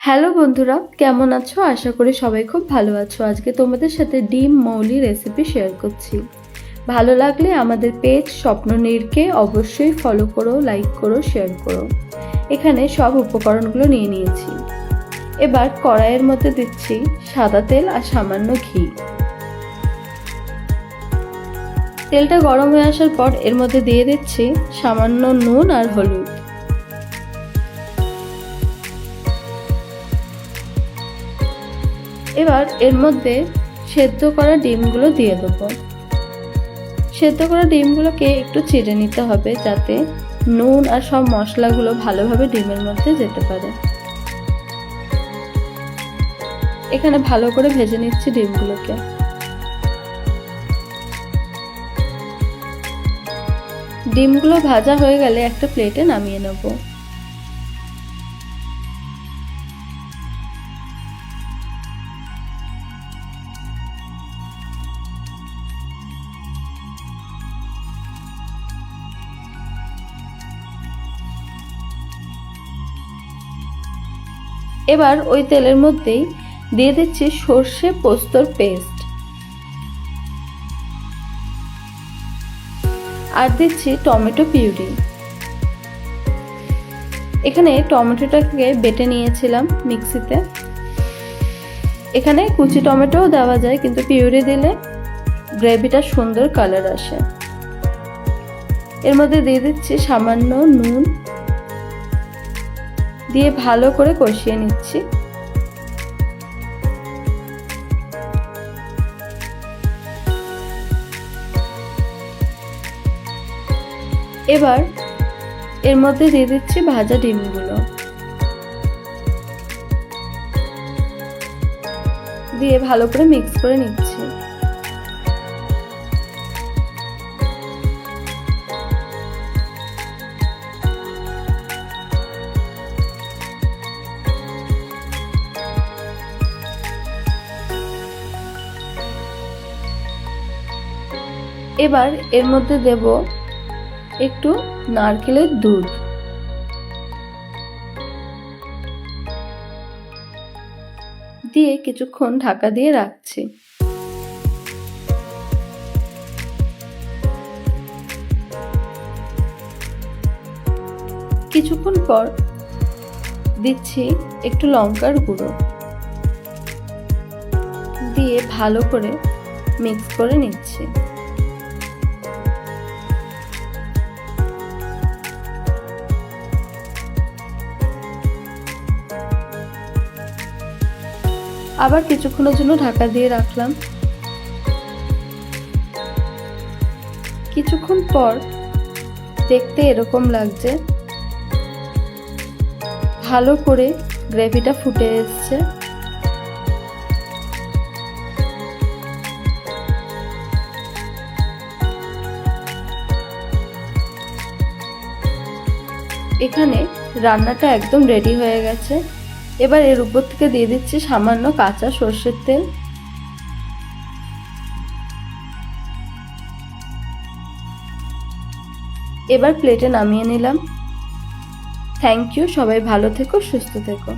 Hello বন্ধুরা, কেমন আছো? আশা করি সবাই খুব ভালো আছো। আজকে তোমাদের সাথে ডিম মৌলি রেসিপি শেয়ার করছি। ভালো লাগলে আমাদের পেজ স্বপ্ননীরকে অবশ্যই ফলো করো, লাইক করো, শেয়ার করো। এখানে সব উপকরণগুলো নিয়ে নিয়েছি। এবার কড়াইয়ের মধ্যে দিচ্ছি সাদা তেল আর সামান্য ঘি। তেলটা গরম হয়ে আসার পর এর মধ্যে দিয়ে দিচ্ছি সামান্য নুন আর হলুদ। এবার এর মধ্যে সেদ্ধ করা ডিমগুলো দিয়ে দেবো। সেদ্ধ করা ডিমগুলোকে একটু চিড়ে নিতে হবে যাতে নুন আর সব মশলাগুলো ভালোভাবে ডিমের মধ্যে যেতে পারে। এখানে ভালো করে ভেজে নিচ্ছি ডিমগুলোকে। ডিমগুলো ভাজা হয়ে গেলে একটা প্লেটে নামিয়ে নেব। এবার ওই তেলের মধ্যেই দিয়ে দিচ্ছি সর্ষে পোস্তর পেস্ট আর দিচ্ছি টমেটো পিউরি। এখানে টমেটোটাকে বেটে নিয়েছিলাম মিক্সিতে। এখানে কুচি টমেটোও দেওয়া যায়, কিন্তু পিউরি দিলে গ্রেভিটা সুন্দর কালার আসে। এর মধ্যে দিয়ে দিচ্ছি সামান্য নুন, দিয়ে ভালো করে কষিয়ে নিচ্ছি। এবার এর মধ্যে দিয়ে দিচ্ছি ভাজা ডিমগুলো, দিয়ে ভালো করে মিক্স করে নিচ্ছি। এবার এর মধ্যে দেব একটু নারকেলের দুধ, দিয়ে কিছুক্ষণ ঢাকা দিয়ে রাখছি। কিছুক্ষণ পর দিচ্ছি একটু লঙ্কার গুঁড়ো, দিয়ে ভালো করে মিক্স করে নিচ্ছি। আবার কিছুক্ষণের জন্য ঢাকা দিয়ে রাখলাম। কিছুক্ষণ পর দেখতে এরকম লাগছে, ভালো করে গ্রেভিটা ফুটে এসছে। এখানে রান্নাটা একদম রেডি হয়ে গেছে। এবার এর উপর থেকে দিয়ে দিচ্ছি সামান্য কাঁচা সর্ষের তেল। এবার প্লেটে নামিয়ে নিলাম। থ্যাংক ইউ, সবাই ভালো থেকো, সুস্থ থেকো।